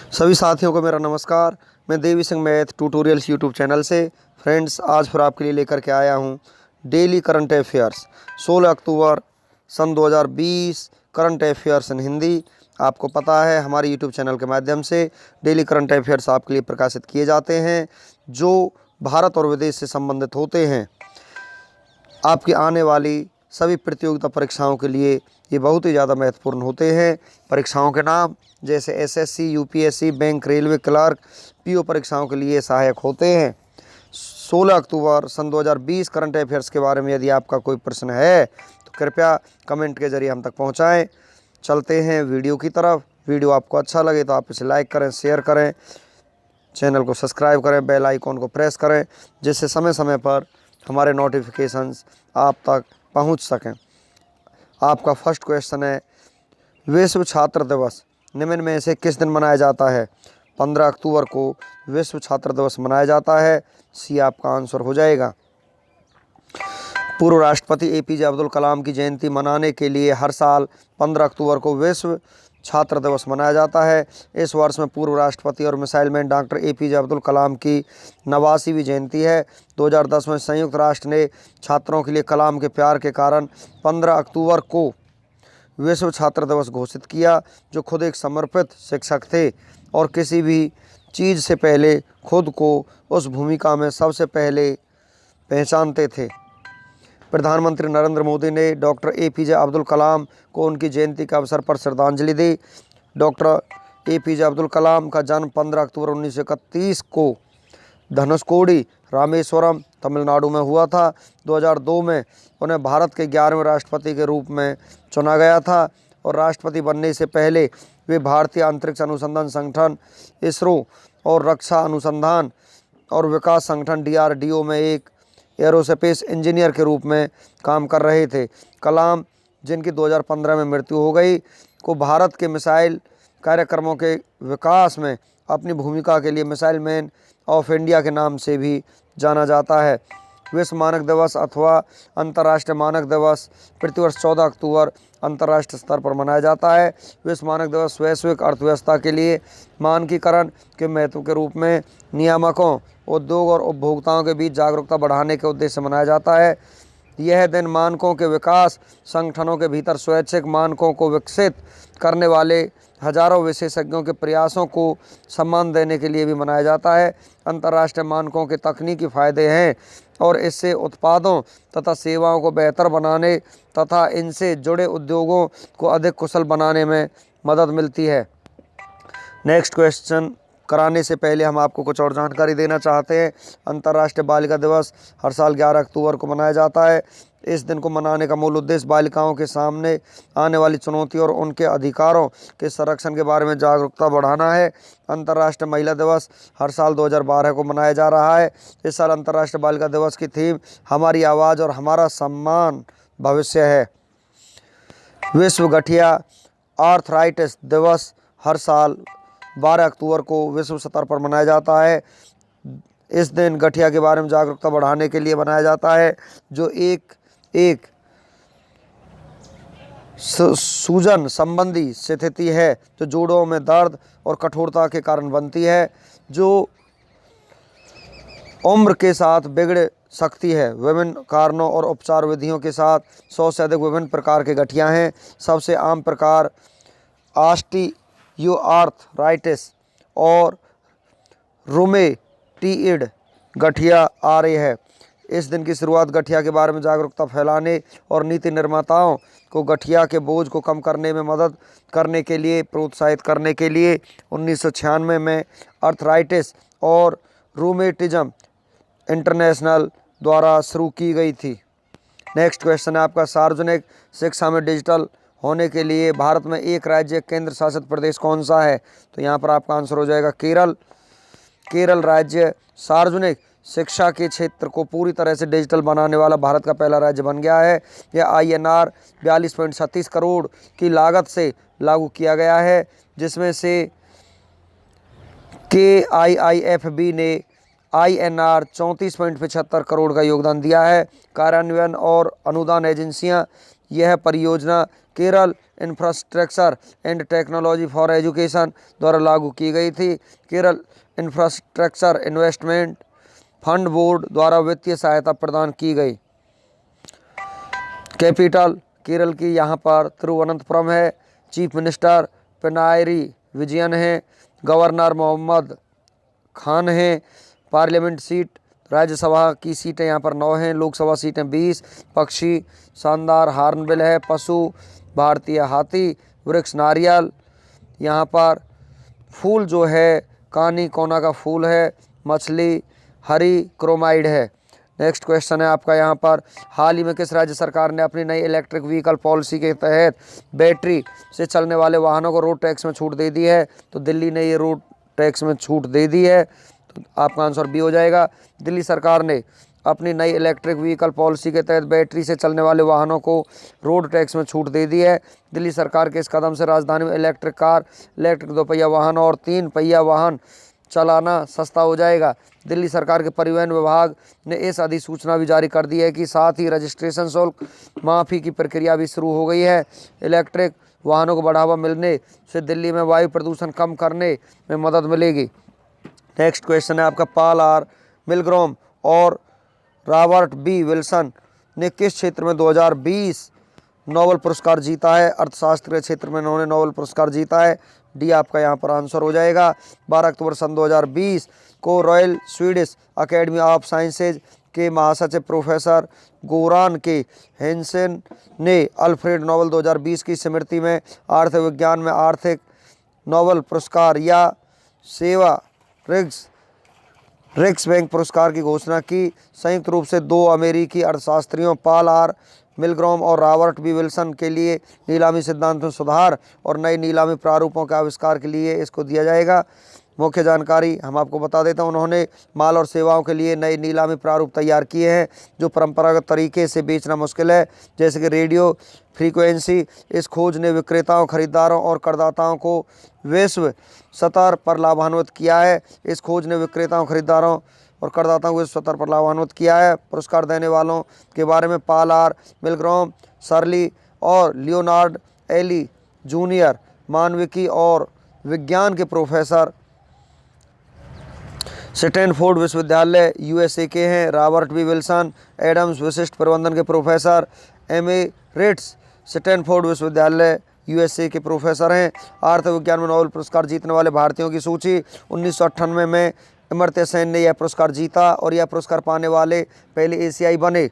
सभी साथियों को मेरा नमस्कार। मैं Devi Singh math tutorials YouTube channel से फ्रेंड्स आज फिर आपके लिए लेकर के आया हूँ डेली करंट अफेयर्स 16 अक्टूबर सन 2020 करंट अफेयर्स इन हिंदी। आपको पता है हमारे यूट्यूब चैनल के माध्यम से डेली करंट अफेयर्स आपके लिए प्रकाशित किए जाते हैं जो भारत और विदेश से संबंधित होते हैं। आपकी आने वाली सभी प्रतियोगिता परीक्षाओं के लिए ये बहुत ही ज़्यादा महत्वपूर्ण होते हैं। परीक्षाओं के नाम जैसे SSC, UPSC, bank, railway clerk, PO परीक्षाओं के लिए सहायक होते हैं। 16 अक्टूबर सन 2020 करंट अफेयर्स के बारे में यदि आपका कोई प्रश्न है तो कृपया कमेंट के जरिए हम तक पहुंचाएं। चलते हैं वीडियो की तरफ। वीडियो आपको अच्छा लगे तो आप इसे लाइक करें, शेयर करें, चैनल को सब्सक्राइब करें, बेल आइकॉन को प्रेस करें जिससे समय समय पर हमारे नोटिफिकेशंस आप तक पहुंच सकें। आपका फर्स्ट क्वेश्चन है, विश्व छात्र दिवस निम्न में से किस दिन मनाया जाता है? 15 अक्टूबर को विश्व छात्र दिवस मनाया जाता है। सी आपका आंसर हो जाएगा। पूर्व राष्ट्रपति एपीजे अब्दुल कलाम की जयंती मनाने के लिए हर साल 15 अक्टूबर को विश्व छात्र दिवस मनाया जाता है। इस वर्ष में पूर्व राष्ट्रपति और missile man doctor APJ Abdul Kalam की 89वीं जयंती है। 2010 में संयुक्त राष्ट्र ने छात्रों के लिए कलाम के प्यार के कारण 15 अक्टूबर को विश्व छात्र दिवस घोषित किया, जो खुद एक समर्पित शिक्षक थे और किसी भी चीज़ से पहले खुद को उस भूमिका में सबसे पहले पहचानते थे। प्रधानमंत्री नरेंद्र मोदी ने डॉक्टर एपीजे अब्दुल कलाम को उनकी जयंती के अवसर पर श्रद्धांजलि दी। डॉक्टर एपीजे अब्दुल कलाम का जन्म 15 अक्टूबर 1931 को धनुषकोडी, रामेश्वरम, तमिलनाडु में हुआ था। 2002 में उन्हें भारत के 11वें राष्ट्रपति के रूप में चुना गया था और राष्ट्रपति बनने से पहले वे भारतीय अंतरिक्ष अनुसंधान संगठन इसरो और रक्षा अनुसंधान और विकास संगठन DRDO में एक एरोस्पेस इंजीनियर के रूप में काम कर रहे थे। कलाम, जिनकी 2015 में मृत्यु हो गई, को भारत के मिसाइल कार्यक्रमों के विकास में अपनी भूमिका के लिए मिसाइल मैन ऑफ इंडिया के नाम से भी जाना जाता है। विश्व मानक दिवस अथवा अंतर्राष्ट्रीय मानक दिवस प्रतिवर्ष 14 अक्टूबर अंतर्राष्ट्रीय स्तर पर मनाया जाता है। विश्व मानक दिवस वैश्विक अर्थव्यवस्था के लिए मानकीकरण के महत्व के रूप में नियामकों, उद्योग और उपभोक्ताओं के बीच जागरूकता बढ़ाने के उद्देश्य से मनाया जाता है। यह दिन मानकों के विकास, संगठनों के भीतर स्वैच्छिक मानकों को विकसित करने वाले हजारों विशेषज्ञों के प्रयासों को सम्मान देने के लिए भी मनाया जाता है। अंतर्राष्ट्रीय मानकों के तकनीकी फ़ायदे हैं और इससे उत्पादों तथा सेवाओं को बेहतर बनाने तथा इनसे जुड़े उद्योगों को अधिक कुशल बनाने में मदद मिलती है। नेक्स्ट क्वेश्चन कराने से पहले हम आपको कुछ और जानकारी देना चाहते हैं। अंतर्राष्ट्रीय बालिका दिवस हर साल 11 अक्टूबर को मनाया जाता है। इस दिन को मनाने का मूल उद्देश्य बालिकाओं के सामने आने वाली चुनौतियों और उनके अधिकारों के संरक्षण के बारे में जागरूकता बढ़ाना है। अंतर्राष्ट्रीय महिला दिवस हर साल 2012 को मनाया जा रहा है। इस साल अंतर्राष्ट्रीय बालिका दिवस की थीम हमारी आवाज़ और हमारा सम्मान भविष्य है। विश्व गठिया आर्थराइटिस दिवस हर साल 12 अक्टूबर को विश्व स्तर पर मनाया जाता है। इस दिन गठिया के बारे में जागरूकता बढ़ाने के लिए मनाया जाता है, जो एक सूजन संबंधी स्थिति है जो जोड़ों में दर्द और कठोरता के कारण बनती है, जो उम्र के साथ बिगड़ सकती है। विभिन्न कारणों और उपचार विधियों के साथ 100 से अधिक विभिन्न प्रकार के गठिया हैं। सबसे आम प्रकार ऑस्टियोआर्थराइटिस और रूमेटिइड गठिया आ रही है। इस दिन की शुरुआत गठिया के बारे में जागरूकता फैलाने और नीति निर्माताओं को गठिया के बोझ को कम करने में मदद करने के लिए प्रोत्साहित करने के लिए 1996 में अर्थराइटिस और रूमेटिज्म इंटरनेशनल द्वारा शुरू की गई थी। नेक्स्ट क्वेश्चन है आपका, सार्वजनिक शिक्षा में डिजिटल होने के लिए भारत में एक राज्य केंद्र शासित प्रदेश कौन सा है? तो यहाँ पर आपका आंसर हो जाएगा केरल। केरल राज्य सार्वजनिक शिक्षा के क्षेत्र को पूरी तरह से डिजिटल बनाने वाला भारत का पहला राज्य बन गया है। यह INR 42.36 करोड़ की लागत से लागू किया गया है, जिसमें से KIIFB ने INR 34.75 करोड़ का योगदान दिया है। कार्यान्वयन और अनुदान एजेंसियां यह परियोजना Kerala infrastructure and technology for education द्वारा लागू की गई थी। Kerala infrastructure investment fund board द्वारा वित्तीय सहायता प्रदान की गई। कैपिटल केरल की यहाँ पर तिरुवनंतपुरम है। चीफ मिनिस्टर पिनायरी विजयन है। गवर्नर मोहम्मद खान हैं। पार्लियामेंट सीट राज्यसभा की सीटें यहाँ पर 9 हैं, लोकसभा सीटें 20। पक्षी शानदार हार्नबिल है। पशु भारतीय हाथी। वृक्ष नारियल। यहाँ पर फूल जो है कानी कोना का फूल है। मछली हरी क्रोमाइड है। नेक्स्ट क्वेश्चन है आपका यहाँ पर, हाल ही में किस राज्य सरकार ने अपनी नई इलेक्ट्रिक व्हीकल पॉलिसी के तहत बैटरी से चलने वाले वाहनों को रोड टैक्स में छूट दे दी है? तो दिल्ली ने ये रोड टैक्स में छूट दे दी है, तो आपका आंसर बी हो जाएगा। दिल्ली सरकार ने अपनी नई इलेक्ट्रिक व्हीकल पॉलिसी के तहत बैटरी से चलने वाले वाहनों को रोड टैक्स में छूट दे दी है। दिल्ली सरकार के इस कदम से राजधानी में इलेक्ट्रिक कार, इलेक्ट्रिक 2 पहिया वाहन और 3 पहिया वाहन चलाना सस्ता हो जाएगा। दिल्ली सरकार के परिवहन विभाग ने इस अधिसूचना भी जारी कर दी है कि साथ ही रजिस्ट्रेशन शुल्क माफ़ी की प्रक्रिया भी शुरू हो गई है। इलेक्ट्रिक वाहनों को बढ़ावा मिलने से दिल्ली में वायु प्रदूषण कम करने में मदद मिलेगी। नेक्स्ट क्वेश्चन है आपका, पॉल आर मिलग्रॉम और रॉबर्ट बी विल्सन ने किस क्षेत्र में 2020 नोबेल पुरस्कार जीता है? अर्थशास्त्र के क्षेत्र में इन्होंने नोबेल पुरस्कार जीता है। डी आपका यहाँ पर आंसर हो जाएगा। 12 अक्टूबर सन 2020 को royal Swedish academy of sciences के महासचिव प्रोफेसर गोरान के हेंसेन ने अल्फ्रेड नोबेल 2020 की स्मृति में आर्थिक विज्ञान में आर्थिक नोबेल पुरस्कार या सेवा रिक्स बैंक पुरस्कार की घोषणा की। संयुक्त रूप से 2 अमेरिकी अर्थशास्त्रियों पॉल आर मिलग्रॉम और रॉबर्ट बी विल्सन के लिए नीलामी सिद्धांत में सुधार और नए नीलामी प्रारूपों के आविष्कार के लिए इसको दिया जाएगा। मुख्य जानकारी हम आपको बता देता हूं, उन्होंने माल और सेवाओं के लिए नए नीलामी प्रारूप तैयार किए हैं जो परंपरागत तरीके से बेचना मुश्किल है, जैसे कि रेडियो फ्रीक्वेंसी। इस खोज ने विक्रेताओं, खरीदारों और करदाताओं को विश्व स्तर पर लाभान्वित किया है। इस खोज ने विक्रेताओं, खरीदारों और करदाताओं को विश्व स्तर पर लाभान्वित किया है। पुरस्कार देने वालों के बारे में पॉल आर मिलग्रॉम, शर्ली और लियोनार्ड एली जूनियर मानविकी और विज्ञान के प्रोफेसर स्टैनफोर्ड विश्वविद्यालय यूएसए के हैं। रॉबर्ट बी विल्सन एडम्स विशिष्ट प्रबंधन के प्रोफेसर एमेरिट्स स्टैनफोर्ड विश्वविद्यालय यूएसए के प्रोफेसर हैं। आर्थिक विज्ञान में नोबेल पुरस्कार जीतने वाले भारतीयों की सूची 1998 में अमर्त्य सेन ने यह पुरस्कार जीता और यह पुरस्कार पाने वाले पहले एशियाई बने।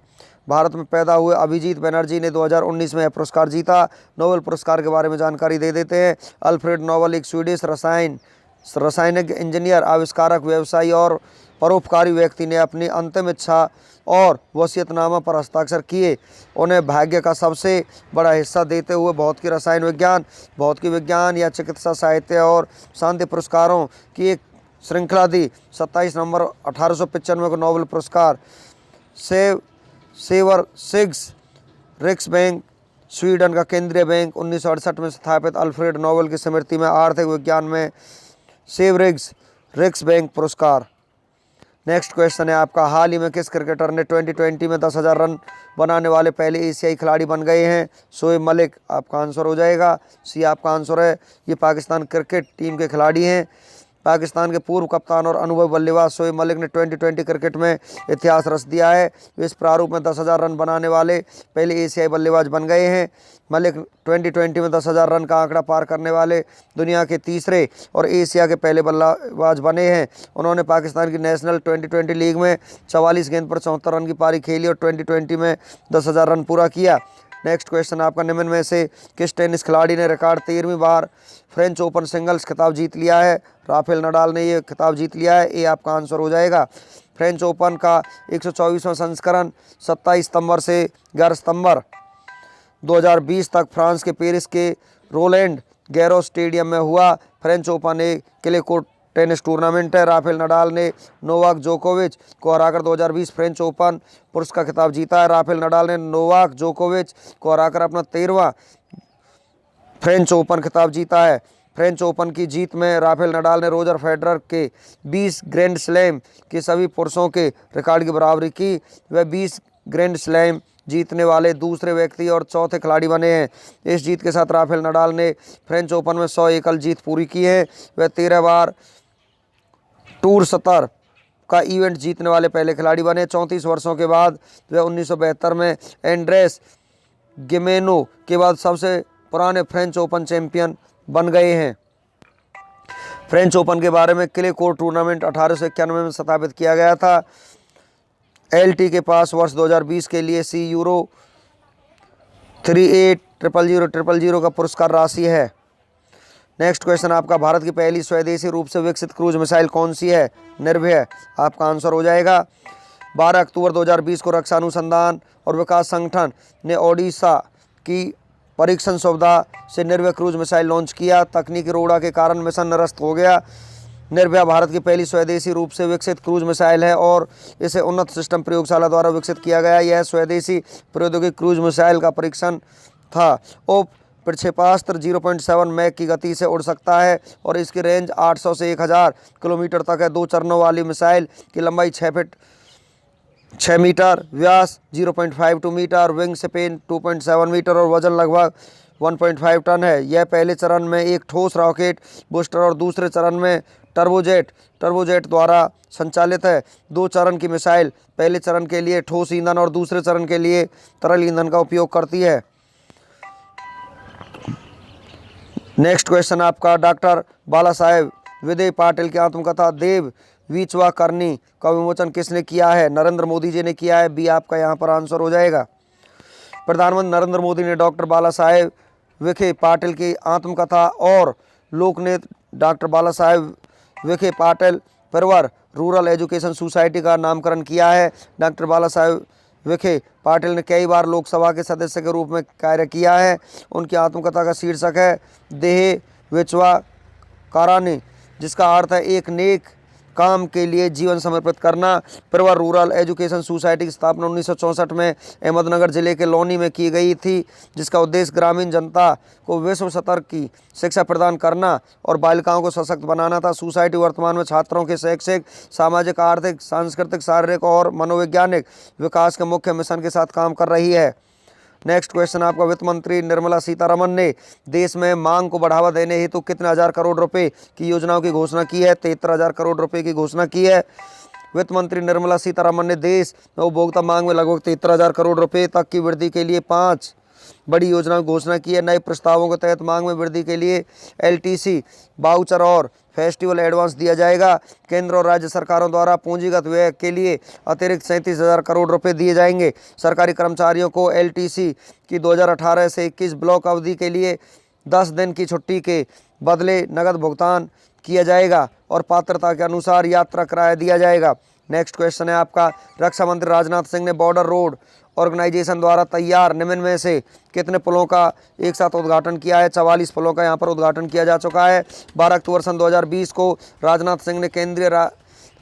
भारत में पैदा हुए अभिजीत बनर्जी ने 2019 में यह पुरस्कार जीता। नोबेल पुरस्कार के बारे में जानकारी दे देते हैं। अल्फ्रेड नोबेल एक स्वीडिश रासायनिक इंजीनियर, आविष्कारक, व्यवसायी और परोपकारी व्यक्ति ने अपनी अंतिम इच्छा और वसीयतनामा पर हस्ताक्षर किए। उन्हें भाग्य का सबसे बड़ा हिस्सा देते हुए भौतिकी, रसायन विज्ञान, भौतिकी विज्ञान या चिकित्सा साहित्य और शांति पुरस्कारों की एक श्रृंखला दी। 27 नवंबर 1895 को नोबेल पुरस्कार सेवर सिग्स रिक्स बैंक, स्वीडन का केंद्रीय बैंक, 1968 में स्थापित अल्फ्रेड नोबेल की स्मृति में आर्थिक विज्ञान में सेवरिग्स रिक्स बैंक पुरस्कार। नेक्स्ट क्वेश्चन है आपका, हाल ही में किस क्रिकेटर ने 2020 में 10,000 रन बनाने वाले पहले एशियाई खिलाड़ी बन गए हैं? शोएब मलिक आपका आंसर हो जाएगा। सी आपका आंसर है। ये पाकिस्तान क्रिकेट टीम के खिलाड़ी हैं। पाकिस्तान के पूर्व कप्तान और अनुभवी बल्लेबाज शोएब मलिक ने 2020 क्रिकेट में इतिहास रच दिया है। वे इस प्रारूप में 10,000 रन बनाने वाले पहले एशियाई बल्लेबाज बन गए हैं। मलिक 2020 में 10,000 रन का आंकड़ा पार करने वाले दुनिया के तीसरे और एशिया के पहले बल्लेबाज बने हैं। उन्होंने पाकिस्तान की नेशनल 2020 लीग में 44 गेंद पर 74 रन की पारी खेली और 2020 में 10,000 रन पूरा किया। नेक्स्ट क्वेश्चन आपका, निम्न में से किस टेनिस खिलाड़ी ने रिकॉर्ड 13वीं बार फ्रेंच ओपन सिंगल्स खिताब जीत लिया है? राफेल नडाल ने ये खिताब जीत लिया है। ये आपका आंसर हो जाएगा। फ्रेंच ओपन का 124वां संस्करण 27 सितंबर से 11 सितंबर 2020 तक फ्रांस के पेरिस के रोलैंड गैरोस स्टेडियम में हुआ। फ्रेंच ओपन एक क्ले कोर्ट टेनिस टूर्नामेंट है। राफेल नडाल ने नोवाक जोकोविच को हराकर 2020 फ्रेंच ओपन पुरुष का खिताब जीता है। राफेल नडाल ने नोवाक जोकोविच को हराकर अपना 13वां फ्रेंच ओपन खिताब जीता है। फ्रेंच ओपन की जीत में राफेल नडाल ने रोजर फेडरर के 20 ग्रैंड स्लैम के सभी पुरुषों के रिकॉर्ड की बराबरी की। वह 20 ग्रैंड स्लैम जीतने वाले दूसरे व्यक्ति और चौथे खिलाड़ी बने हैं। इस जीत के साथ राफेल नडाल ने फ्रेंच ओपन में 100 एकल जीत पूरी की है। वह 13 बार टूर 70 का इवेंट जीतने वाले पहले खिलाड़ी बने। 34 वर्षों के बाद वह 1972 में एंड्रेस गिमेनो के बाद सबसे पुराने फ्रेंच ओपन चैंपियन बन गए हैं। फ्रेंच ओपन के बारे में, क्ले कोर्ट टूर्नामेंट 1891 में स्थापित किया गया था। LT के पास वर्ष 2020 के लिए सी यूरो 380000 का पुरस्कार राशि है। नेक्स्ट क्वेश्चन आपका, भारत की पहली स्वदेशी रूप से विकसित क्रूज मिसाइल कौन सी है? निर्भय आपका आंसर हो जाएगा। 12 अक्टूबर 2020 को रक्षा अनुसंधान और विकास संगठन ने ओडिशा की परीक्षण सुविधा से निर्भय क्रूज मिसाइल लॉन्च किया। तकनीकी रोड़ा के कारण मिशन निरस्त हो गया। निर्भया भारत की पहली स्वदेशी रूप से विकसित क्रूज मिसाइल है और इसे उन्नत सिस्टम प्रयोगशाला द्वारा विकसित किया गया। यह स्वदेशी प्रौद्योगिकी क्रूज मिसाइल का परीक्षण था। उप प्रक्षेपास्त्र 0.7 मैक की गति से उड़ सकता है और इसकी रेंज 800 से 1000 किलोमीटर तक है। 2 चरणों वाली मिसाइल की लंबाई 6 मीटर, व्यास 0.52 मीटर, विंग स्पेन 2.7 मीटर और वजन लगभग 1.5 टन है। यह पहले चरण में एक ठोस रॉकेट बूस्टर और दूसरे चरण में टर्बोजेट द्वारा संचालित है। 2 चरण की मिसाइल पहले चरण के लिए ठोस ईंधन और दूसरे चरण के लिए तरल ईंधन का उपयोग करती है। नेक्स्ट क्वेश्चन आपका, डॉक्टर बाला साहेब विखे पाटिल की आत्मकथा देव विचवा करनी का विमोचन किसने किया है? नरेंद्र मोदी जी ने किया है। बी आपका यहाँ पर आंसर हो जाएगा। प्रधानमंत्री नरेंद्र मोदी ने डॉक्टर बाला साहेब विखे पाटिल की आत्मकथा और लोकनेता डॉक्टर बाला साहेब विखे पाटिल परिवार रूरल एजुकेशन सोसाइटी का नामकरण किया है। डॉक्टर बाला साहेब विखे पाटिल ने कई बार लोकसभा के सदस्य के रूप में कार्य किया है। उनकी आत्मकथा का शीर्षक है देह विचवा करानी, जिसका अर्थ है एक नेक काम के लिए जीवन समर्पित करना। परिवार रूरल एजुकेशन सोसाइटी की स्थापना 1964 में अहमदनगर जिले के लोनी में की गई थी, जिसका उद्देश्य ग्रामीण जनता को विश्व स्तर की शिक्षा प्रदान करना और बालिकाओं को सशक्त बनाना था। सोसाइटी वर्तमान में छात्रों के शैक्षिक, सामाजिक, आर्थिक, सांस्कृतिक, शारीरिक और मनोवैज्ञानिक विकास के मुख्य मिशन के साथ काम कर रही है। नेक्स्ट क्वेश्चन आपका, वित्त मंत्री निर्मला सीतारमण ने देश में मांग को बढ़ावा देने हेतु कितने हजार करोड़ रुपए की योजनाओं की घोषणा की है? 73,000 करोड़ रुपए की घोषणा की है। वित्त मंत्री निर्मला सीतारमण ने देश में उपभोक्ता मांग में लगभग 73,000 करोड़ रुपए तक की वृद्धि के लिए 5 बड़ी योजनाओं की घोषणा की है। नए प्रस्तावों के तहत मांग में वृद्धि के लिए LTC वाउचर और फेस्टिवल एडवांस दिया जाएगा। केंद्र और राज्य सरकारों द्वारा पूंजीगत व्यय के लिए अतिरिक्त 37,000 करोड़ रुपए दिए जाएंगे। सरकारी कर्मचारियों को LTC की 2018 से 21 ब्लॉक अवधि के लिए 10 दिन की छुट्टी के बदले नकद भुगतान किया जाएगा और पात्रता के अनुसार यात्रा किराया दिया जाएगा। नेक्स्ट क्वेश्चन है आपका, रक्षा मंत्री राजनाथ सिंह ने बॉर्डर रोड ऑर्गेनाइजेशन द्वारा तैयार निम्न में से कितने पुलों का एक साथ उद्घाटन किया है? 44 पुलों का यहाँ पर उद्घाटन किया जा चुका है। 12 अक्टूबर सन 2020 को राजनाथ सिंह ने केंद्रीय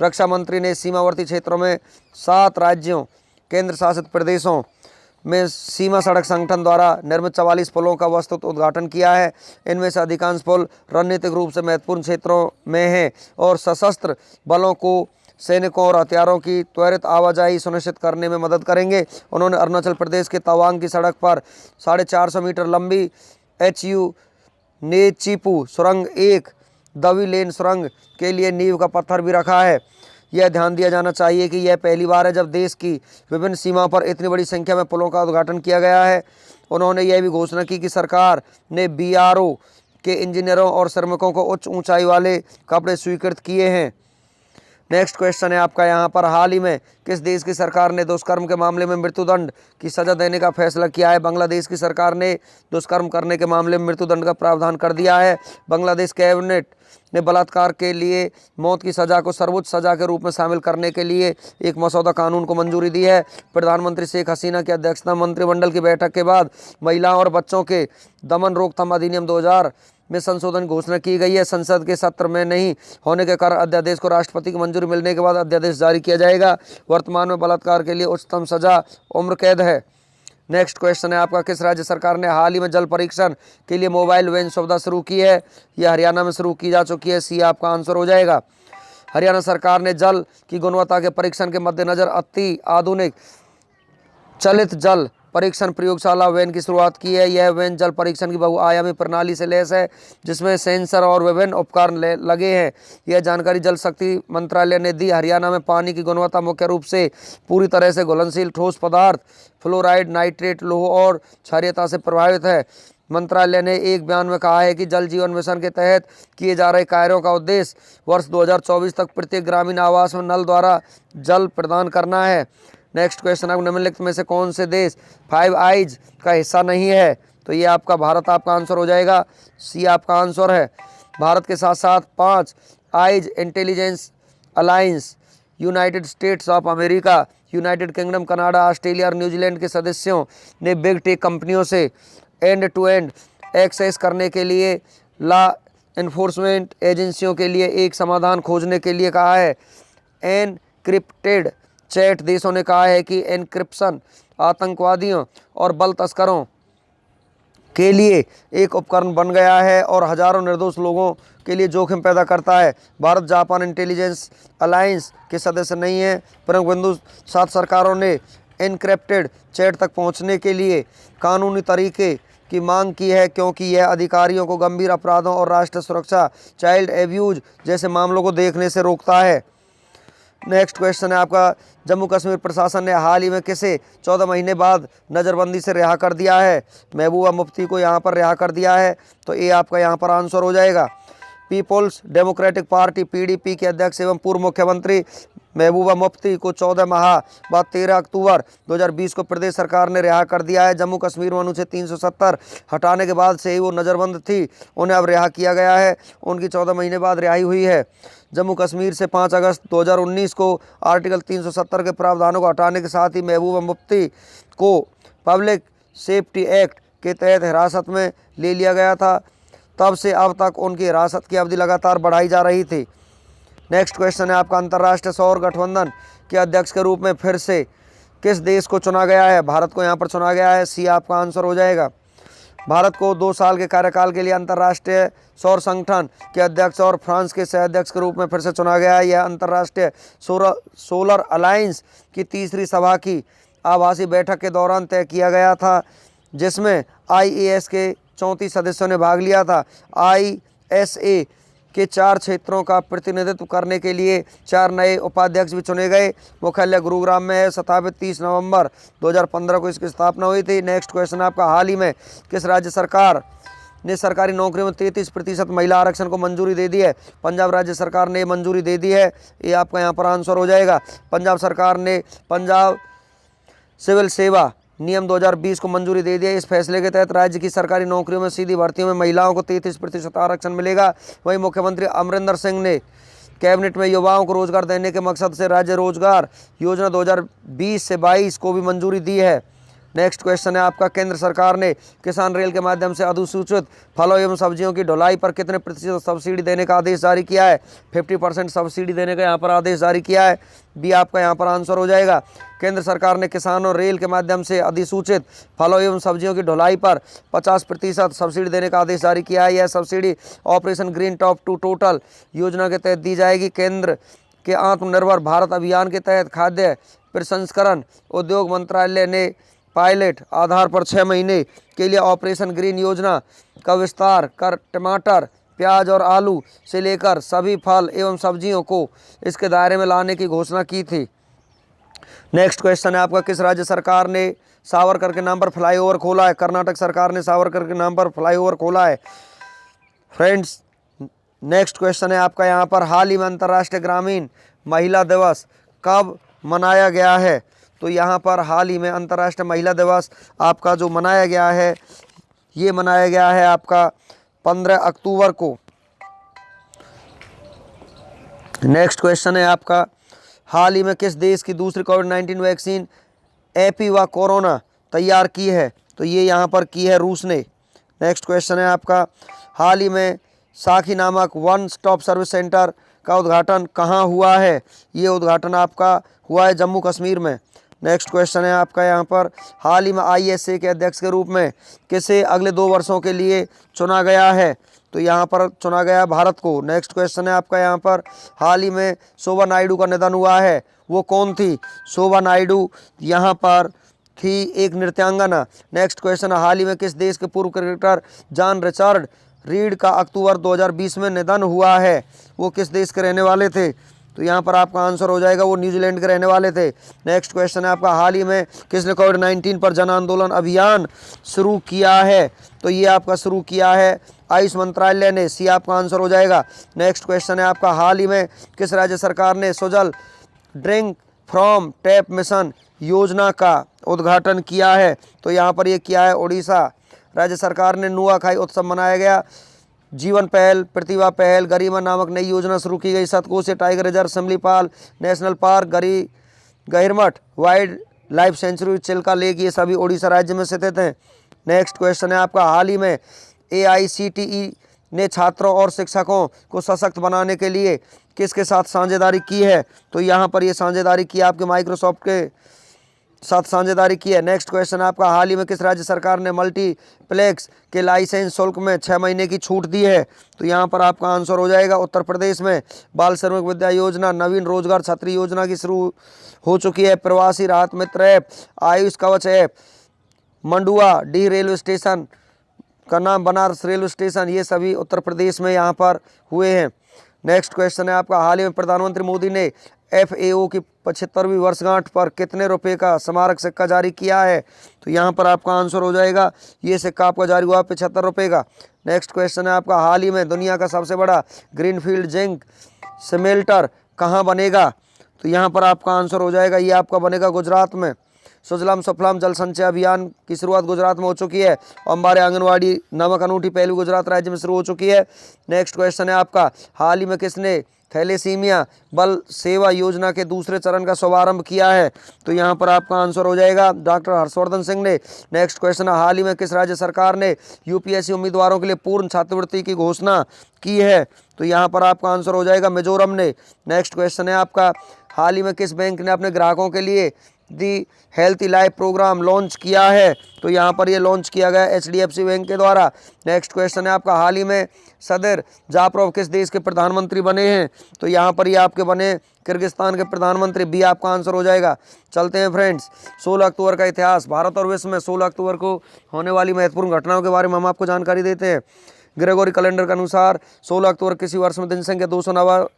रक्षा मंत्री ने सीमावर्ती क्षेत्रों में 7 राज्यों केंद्र शासित प्रदेशों में सीमा सड़क संगठन द्वारा निर्मित 44 पुलों का वस्तुत उद्घाटन किया है। इनमें से अधिकांश पुल रणनीतिक रूप से महत्वपूर्ण क्षेत्रों में हैं और सशस्त्र बलों को सैनिकों और हथियारों की त्वरित आवाजाही सुनिश्चित करने में मदद करेंगे। उन्होंने अरुणाचल प्रदेश के तवांग की सड़क पर 450 मीटर लंबी HU नेचीपू सुरंग 1 दवी लेन सुरंग के लिए नींव का पत्थर भी रखा है। यह ध्यान दिया जाना चाहिए कि यह पहली बार है जब देश की विभिन्न सीमाओं पर इतनी बड़ी संख्या में पुलों का उद्घाटन किया गया है। उन्होंने यह भी घोषणा की कि सरकार ने BRO के इंजीनियरों और श्रमिकों को उच्च ऊंचाई वाले कपड़े स्वीकृत किए हैं। नेक्स्ट क्वेश्चन है आपका यहाँ पर, हाल ही में किस देश की सरकार ने दुष्कर्म के मामले में मृत्युदंड की सजा देने का फैसला किया है? बांग्लादेश की सरकार ने दुष्कर्म करने के मामले में मृत्युदंड का प्रावधान कर दिया है। बांग्लादेश कैबिनेट ने बलात्कार के लिए मौत की सजा को सर्वोच्च सजा के रूप में शामिल करने के लिए एक मसौदा कानून को मंजूरी दी है। प्रधानमंत्री शेख हसीना की अध्यक्षता मंत्रिमंडल की बैठक के बाद महिलाओं और बच्चों के दमन रोकथाम अधिनियम 2000 में संशोधन घोषणा की गई है। संसद के सत्र में नहीं होने के कारण अध्यादेश को राष्ट्रपति की मंजूरी मिलने के बाद अध्यादेश जारी किया जाएगा। वर्तमान में बलात्कार के लिए उच्चतम सजा उम्र कैद है। नेक्स्ट क्वेश्चन है आपका, किस राज्य सरकार ने हाल ही में जल परीक्षण के लिए मोबाइल वैन सुविधा शुरू की है? यह हरियाणा में शुरू की जा चुकी है। सी आपका आंसर हो जाएगा। हरियाणा सरकार ने जल की गुणवत्ता के परीक्षण के मद्देनजर अति आधुनिक चलित जल परीक्षण प्रयोगशाला वैन की शुरुआत की है। यह वैन जल परीक्षण की बहुआयामी प्रणाली से लैस है, जिसमें सेंसर और विभिन्न उपकरण लगे हैं। यह जानकारी जल शक्ति मंत्रालय ने दी। हरियाणा में पानी की गुणवत्ता मुख्य रूप से पूरी तरह से घुलनशील ठोस पदार्थ, फ्लोराइड, नाइट्रेट, लौह और क्षारीयता से प्रभावित है। मंत्रालय ने एक बयान में कहा है कि जल जीवन मिशन के तहत किए जा रहे कार्यों का उद्देश्य वर्ष 2024 तक प्रत्येक ग्रामीण आवास में नल द्वारा जल प्रदान करना है। नेक्स्ट क्वेश्चन है, निम्नलिखित में से कौन से देश 5 आइज का हिस्सा नहीं है? तो ये आपका भारत आपका आंसर हो जाएगा, सी आपका आंसर है। भारत के साथ साथ 5 eyes intelligence alliance United states of America, United kingdom, Canada, Australia और न्यूजीलैंड के सदस्यों ने बिग टेक कंपनियों से एंड टू एंड एक्सेस करने के लिए लॉ एनफोर्समेंट एजेंसियों के लिए एक समाधान खोजने के लिए कहा है। एनक्रिप्टेड चैट देशों ने कहा है कि एन्क्रिप्शन आतंकवादियों और बल तस्करों के लिए एक उपकरण बन गया है और हजारों निर्दोष लोगों के लिए जोखिम पैदा करता है। भारत जापान इंटेलिजेंस अलायंस के सदस्य नहीं है, परंतु बिंदु 7 सरकारों ने एन्क्रिप्टेड चैट तक पहुंचने के लिए कानूनी तरीके की मांग की है, क्योंकि यह अधिकारियों को गंभीर अपराधों और राष्ट्रीय सुरक्षा, चाइल्ड एब्यूज जैसे मामलों को देखने से रोकता है। नेक्स्ट क्वेश्चन है आपका, जम्मू कश्मीर प्रशासन ने हाल ही में किसे 14 महीने बाद नज़रबंदी से रिहा कर दिया है? महबूबा मुफ्ती को यहाँ पर रिहा कर दिया है, तो ये आपका यहाँ पर आंसर हो जाएगा। पीपुल्स डेमोक्रेटिक पार्टी पीडीपी के अध्यक्ष एवं पूर्व मुख्यमंत्री महबूबा मुफ्ती को 14 माह बाद 13 अक्टूबर 2020 को प्रदेश सरकार ने रिहा कर दिया है। जम्मू कश्मीर में अनुच्छेद 370 हटाने के बाद से ही वो नज़रबंद थी, उन्हें अब रिहा किया गया है। उनकी 14 महीने बाद रिहाई हुई है। जम्मू कश्मीर से 5 अगस्त 2019 को आर्टिकल 370 के प्रावधानों को हटाने के साथ ही महबूबा मुफ्ती को पब्लिक सेफ्टी एक्ट के तहत हिरासत में ले लिया गया था। तब से अब तक उनकी हिरासत की अवधि लगातार बढ़ाई जा रही थी। नेक्स्ट क्वेश्चन है आपका, अंतर्राष्ट्रीय सौर गठबंधन के अध्यक्ष के रूप में फिर से किस देश को चुना गया है? भारत को यहाँ पर चुना गया है, सी आपका आंसर हो जाएगा। भारत को 2 साल के कार्यकाल के लिए अंतर्राष्ट्रीय सौर संगठन के अध्यक्ष और फ्रांस के सह अध्यक्ष के रूप में फिर से चुना गया है। यह अंतर्राष्ट्रीय सोलर अलायंस की तीसरी सभा की आभासी बैठक के दौरान तय किया गया था, जिसमें IAS के 34 सदस्यों ने भाग लिया था। ISA के 4 क्षेत्रों का प्रतिनिधित्व करने के लिए 4 नए उपाध्यक्ष भी चुने गए। मुख्यालय गुरुग्राम में है। स्थापित 30 नवंबर 2015 को इसकी स्थापना हुई थी। नेक्स्ट क्वेश्चन आपका, हाल ही में किस राज्य सरकार ने सरकारी नौकरियों में 33% महिला आरक्षण को मंजूरी दे दी है? पंजाब राज्य सरकार ने मंजूरी दे दी है, ये आपका यहाँ पर आंसर हो जाएगा। पंजाब सरकार ने पंजाब सिविल सेवा नियम 2020 को मंजूरी दे दी है। इस फैसले के तहत राज्य की सरकारी नौकरियों में सीधी भर्तियों में महिलाओं को 33% आरक्षण मिलेगा। वहीं मुख्यमंत्री अमरिंदर सिंह ने कैबिनेट में युवाओं को रोजगार देने के मकसद से राज्य रोजगार योजना 2020 से 22 को भी मंजूरी दी है। नेक्स्ट क्वेश्चन है आपका, केंद्र सरकार ने किसान रेल के माध्यम से अधिसूचित फलों एवं सब्जियों की ढुलाई पर कितने प्रतिशत सब्सिडी देने का आदेश जारी किया है? 50% सब्सिडी देने का यहाँ पर आदेश जारी किया है, बी आपका यहाँ पर आंसर हो जाएगा। केंद्र सरकार ने किसानों रेल के माध्यम से अधिसूचित फलों एवं सब्जियों की ढुलाई पर 50% सब्सिडी देने का आदेश जारी किया है। यह subsidy operation green top to total योजना के तहत दी जाएगी। केंद्र के आत्मनिर्भर भारत अभियान के तहत खाद्य प्रसंस्करण उद्योग मंत्रालय ने पायलट आधार पर 6 महीने के लिए ऑपरेशन ग्रीन योजना का विस्तार कर टमाटर, प्याज और आलू से लेकर सभी फल एवं सब्जियों को इसके दायरे में लाने की घोषणा की थी। नेक्स्ट क्वेश्चन है आपका, किस राज्य सरकार ने सावरकर के नाम पर फ्लाईओवर खोला है? कर्नाटक सरकार ने सावरकर के नाम पर फ्लाईओवर खोला है। फ्रेंड्स, नेक्स्ट क्वेश्चन है आपका यहाँ पर, हाल ही में अंतर्राष्ट्रीय ग्रामीण महिला दिवस कब मनाया गया है? तो यहाँ पर हाल ही में अंतर्राष्ट्रीय महिला दिवस आपका जो मनाया गया है, ये मनाया गया है आपका 15 अक्टूबर को। नेक्स्ट क्वेश्चन है आपका, हाल ही में किस देश की दूसरी कोविड-19 वैक्सीन एपिवा कोरोना तैयार की है? तो ये यहाँ पर की है रूस ने। नेक्स्ट क्वेश्चन है आपका, हाल ही में साखी नामक वन स्टॉप सर्विस सेंटर का उद्घाटन कहाँ हुआ है? ये उद्घाटन आपका हुआ है जम्मू कश्मीर में। नेक्स्ट क्वेश्चन है आपका यहाँ पर, हाल ही में ISA के अध्यक्ष के रूप में किसे अगले 2 वर्षों के लिए चुना गया है? तो यहाँ पर चुना गया भारत को। नेक्स्ट क्वेश्चन है आपका यहाँ पर, हाल ही में शोभा नायडू का निधन हुआ है, वो कौन थी? शोभा नायडू यहाँ पर थी एक नृत्यांगना। नेक्स्ट क्वेश्चन है, हाल ही में किस देश के पूर्व क्रिकेटर जॉन रिचर्ड रीड का अक्टूबर 2020 में निधन हुआ है? वो किस देश के रहने वाले थे? तो यहाँ पर आपका आंसर हो जाएगा वो न्यूजीलैंड के रहने वाले थे। नेक्स्ट क्वेश्चन है आपका, हाल ही में किसने कोविड-19 पर जन आंदोलन अभियान शुरू किया है? तो ये आपका शुरू किया है आयुष मंत्रालय ने। सी आपका आंसर हो जाएगा। नेक्स्ट क्वेश्चन है आपका, हाल ही में किस राज्य सरकार ने Sujal drink from tap mission योजना का उद्घाटन किया है? तो यहाँ पर ये किया है उड़ीसा राज्य सरकार ने। नुआखाई उत्सव मनाया गया। जीवन पहल, प्रतिभा पहल, गरिमा नामक नई योजना शुरू की गई। Satkosia tiger reserve, Simlipal national park, Gahirmatha wildlife sanctuary, Chilika lake, ये सभी उड़ीसा राज्य में स्थित हैं। नेक्स्ट क्वेश्चन है आपका, हाल ही में AICTE ने छात्रों और शिक्षकों को सशक्त बनाने के लिए किसके साथ साझेदारी की है? तो यहाँ पर ये साझेदारी की आपके माइक्रोसॉफ्ट के साथ साझेदारी की है। नेक्स्ट क्वेश्चन आपका, हाल ही में किस राज्य सरकार ने मल्टीप्लेक्स के लाइसेंस शुल्क में 6 महीने की छूट दी है? तो यहाँ पर आपका आंसर हो जाएगा उत्तर प्रदेश में। बाल श्रमिक विद्या योजना, नवीन रोजगार छतरी योजना की शुरू हो चुकी है। प्रवासी राहत मित्र ऐप, आयुष कवच ऐप, मंडुआ डी रेलवे स्टेशन का नाम बनारस रेलवे स्टेशन, ये सभी उत्तर प्रदेश में यहाँ पर हुए हैं। नेक्स्ट क्वेश्चन है आपका, हाल ही में प्रधानमंत्री मोदी ने FAO की 75वीं वर्षगांठ पर कितने रुपए का स्मारक सिक्का जारी किया है? तो यहाँ पर आपका आंसर हो जाएगा, ये सिक्का आपका जारी हुआ 75 रुपये का। नेक्स्ट क्वेश्चन है आपका, हाल ही में दुनिया का सबसे बड़ा ग्रीनफील्ड जिंक स्मेल्टर कहाँ बनेगा? तो यहाँ पर आपका आंसर हो जाएगा, ये आपका बनेगा गुजरात में। सुजलाम सुफलाम जल संचय अभियान की शुरुआत गुजरात में हो चुकी है। अंबारे आंगनवाड़ी नामक अनूठी पहल गुजरात राज्य में शुरू हो चुकी है। नेक्स्ट क्वेश्चन है आपका, हाल ही में किसने थैलेसीमिया बल सेवा योजना के दूसरे चरण का शुभारंभ किया है? तो यहाँ पर आपका आंसर हो जाएगा डॉक्टर हर्षवर्धन सिंह ने। नेक्स्ट क्वेश्चन है, हाल ही में किस राज्य सरकार ने UPSC उम्मीदवारों के लिए पूर्ण छात्रवृत्ति की घोषणा की है? तो यहाँ पर आपका आंसर हो जाएगा मिजोरम ने। नेक्स्ट क्वेश्चन है आपका, हाल ही में किस बैंक ने अपने ग्राहकों के लिए दी हेल्थी लाइफ प्रोग्राम लॉन्च किया है? तो यहाँ पर ये लॉन्च किया गया HDFC बैंक के द्वारा। नेक्स्ट क्वेश्चन है आपका, हाल ही में सदर जापरोव किस देश के प्रधानमंत्री बने हैं? तो यहाँ पर ये आपके बने किर्गिस्तान के प्रधानमंत्री। बी आपका आंसर हो जाएगा। चलते हैं फ्रेंड्स, 16 अक्टूबर का इतिहास। भारत और विश्व में 16 अक्टूबर को होने वाली महत्वपूर्ण घटनाओं के बारे में हम आपको जानकारी देते हैं। ग्रेगोरी कैलेंडर के अनुसार 16 अक्टूबर किसी वर्ष में दिन संख्या 290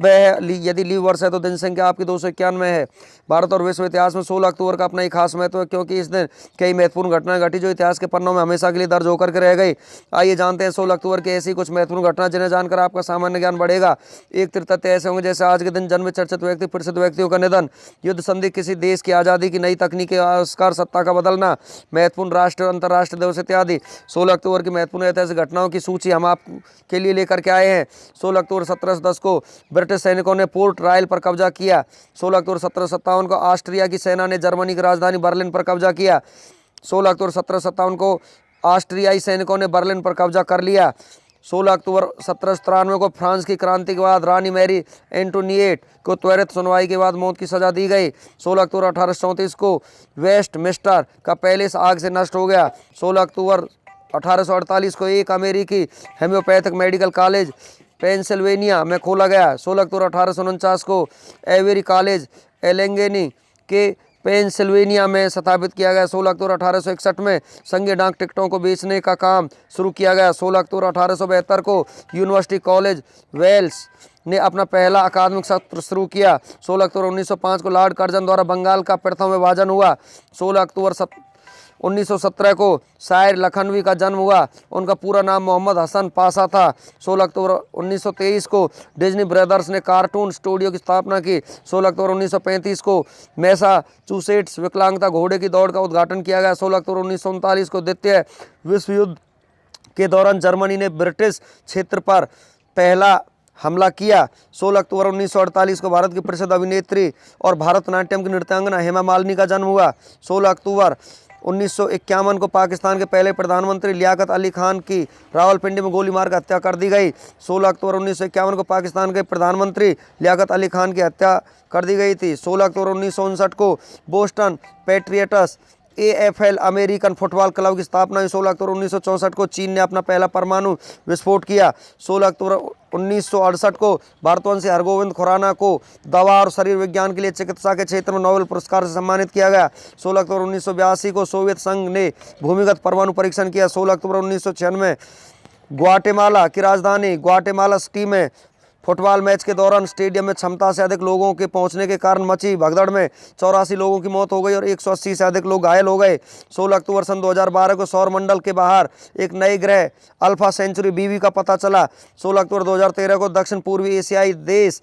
है। यदि लीव वर्ष है तो दिन संख्या आपकी 291 है। भारत और विश्व इतिहास में 16 अक्टूबर का अपना ही खास महत्व है, क्योंकि इस दिन कई महत्वपूर्ण घटनाएं घटी जो इतिहास के पन्नों में हमेशा के लिए दर्ज होकर के रह गई। आइए जानते हैं 16 अक्टूबर की ऐसी कुछ महत्वपूर्ण घटना जिन्हें जानकर आपका सामान्य ज्ञान बढ़ेगा। एक तथ्य ऐसे होंगे जैसे आज के दिन जन्म चर्चित व्यक्ति प्रसिद्ध व्यक्तियों का निधन, युद्ध संधि, किसी देश की आज़ादी की नई तकनीक के आविष्कार, सत्ता का बदलना, महत्वपूर्ण राष्ट्र अंतर्राष्ट्रीय दिवस इत्यादि। 16 अक्टूबर की महत्वपूर्ण ऐतिहासिक घटनाओं की सूची हम आपके लिए लेकर के आए हैं। 16 अक्टूबर 1710 को ब्रिटिश सैनिकों ने पोर्ट रॉयल पर कब्जा किया। 16 अक्टूबर 1757 को ऑस्ट्रिया की सेना ने जर्मनी की राजधानी बर्लिन पर कब्जा किया। 16 अक्टूबर 1757 को ऑस्ट्रियाई सैनिकों ने बर्लिन पर कब्जा कर लिया। 16 अक्टूबर 1793 को फ्रांस की क्रांति के बाद रानी मैरी एंटोनिएट को त्वरित सुनवाई के बाद मौत की सजा दी गई। 16 अक्टूबर 1834 को वेस्टमिंस्टर का पैलेस आग से नष्ट हो गया। 16 अक्टूबर 1848 को एक अमेरिकी होम्योपैथिक मेडिकल कॉलेज पेंसिल्वेनिया में खोला गया। 16 अक्टूबर 1849 को एवेरी कॉलेज एलेंगेनी के पेंसिल्वेनिया में स्थापित किया गया। 16 अक्टूबर 1861 में संघीय डाक टिकटों को बेचने का काम शुरू किया गया। 16 अक्टूबर 1872 को यूनिवर्सिटी कॉलेज वेल्स ने अपना पहला अकादमिक सत्र शुरू किया। 16 अक्टूबर 1905 को लॉर्ड कर्जन द्वारा बंगाल का प्रथम विभाजन हुआ। 16 अक्टूबर 1917 को शायर लखनवी का जन्म हुआ। उनका पूरा नाम मोहम्मद हसन पाशा था। 16 अक्टूबर 1923 को डिज्नी ब्रदर्स ने कार्टून स्टूडियो की स्थापना की। 16 अक्टूबर 1935 को मैसाचुसेट्स विकलांगता घोड़े की दौड़ का उद्घाटन किया गया। 16 अक्टूबर 1939 को द्वितीय विश्व युद्ध के दौरान जर्मनी ने ब्रिटिश क्षेत्र पर पहला हमला किया। 16 अक्टूबर 1948 को भारत की प्रसिद्ध अभिनेत्री और भारतनाट्यम की नृत्यांगना हेमा मालिनी का जन्म हुआ। 16 अक्टूबर 1951 को पाकिस्तान के पहले प्रधानमंत्री लियाकत अली खान की रावलपिंडी में गोली मारकर हत्या कर दी गई। 16 अक्टूबर 1951 को पाकिस्तान के प्रधानमंत्री लियाकत अली खान की हत्या कर दी गई थी। 16 अक्टूबर 1959 को Boston patriots AFL American football club की स्थापना हुई 16 अक्टूबर 1964 को। चीन ने अपना पहला परमाणु विस्फोट किया। 16 अक्टूबर 1968 को भारतवंशी हरगोविंद खुराना को दवा और शरीर विज्ञान के लिए चिकित्सा के क्षेत्र में नोबेल पुरस्कार से सम्मानित किया गया। 16 अक्टूबर 1982 को सोवियत संघ ने भूमिगत परमाणु परीक्षण किया। 16 अक्टूबर 1996 ग्वाटेमाला की राजधानी ग्वाटेमाला सिटी में फुटबॉल मैच के दौरान स्टेडियम में क्षमता से अधिक लोगों के पहुंचने के कारण मची भगदड़ में 84 लोगों की मौत हो गई और 180 से अधिक लोग घायल हो गए। 16 अक्टूबर सन 2012 को सौर मंडल के बाहर एक नए ग्रह अल्फा सेंचुरी बीवी का पता चला। 16 अक्टूबर 2013 को दक्षिण पूर्वी एशियाई देश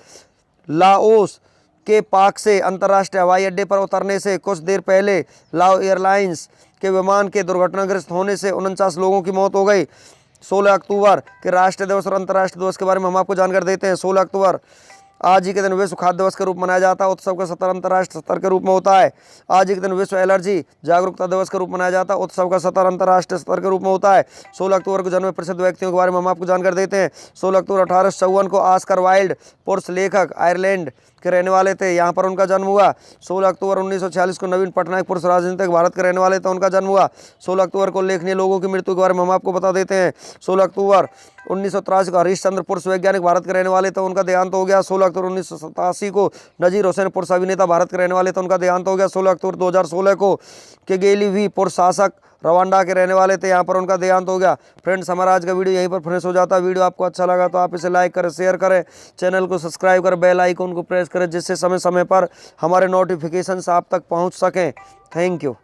लाओस के पाक से अंतर्राष्ट्रीय हवाई अड्डे पर उतरने से कुछ देर पहले लाओ एयरलाइंस के विमान के दुर्घटनाग्रस्त होने से 49 लोगों की मौत हो गई। 16 अक्टूबर के राष्ट्रीय दिवस और अंतर्राष्ट्रीय दिवस के बारे में हम आपको जानकारी देते हैं। 16 अक्टूबर आज ही के दिन विश्व खाद्य दिवस के रूप में मनाया जाता है। उत्सव का सत्र अंतर्राष्ट्रीय स्तर के रूप में होता है। आज ही के दिन विश्व एलर्जी जागरूकता दिवस के रूप में मनाया जाता है। उत्सव का सत्र अंतर्राष्ट्रीय स्तर के रूप में होता है। 16 अक्टूबर को जन्मे प्रसिद्ध व्यक्तियों के बारे में हम आपको जानकारी देते हैं। 16 अक्टूबर 1854 को ऑस्कर वाइल्ड पुरुष लेखक आयरलैंड के रहने वाले थे, यहाँ पर उनका जन्म हुआ। 16 अक्टूबर 1946 को नवीन पटनायक पुरुष राजनीतिक भारत के रहने वाले थे, उनका जन्म हुआ। 16 अक्टूबर को उल्लेखनीय लोगों की मृत्यु के बारे में हम आपको बता देते हैं। 16 अक्टूबर 1983 को हरीशचंद्र पुरुष वैज्ञानिक भारत के रहने वाले थे, उनका देहांत हो गया। 16 अक्टूबर 1987 को नजीर हुसैन पुरुष अभिनेता भारत के रहने वाले थे, उनका देहांत हो गया। 16 अक्टूबर 2016 को केगेली वी पुरुष शासक रवांडा के रहने वाले थे, यहाँ पर उनका देहांत हो गया। फ्रेंड्स, हमारा आज का वीडियो यहीं पर फिनिश हो जाता है। वीडियो आपको अच्छा लगा तो आप इसे लाइक करें, शेयर करें, चैनल को सब्सक्राइब करें, बेल आइकन को प्रेस करें, जिससे समय समय पर हमारे नोटिफिकेशन आप तक पहुँच सकें। Thank you.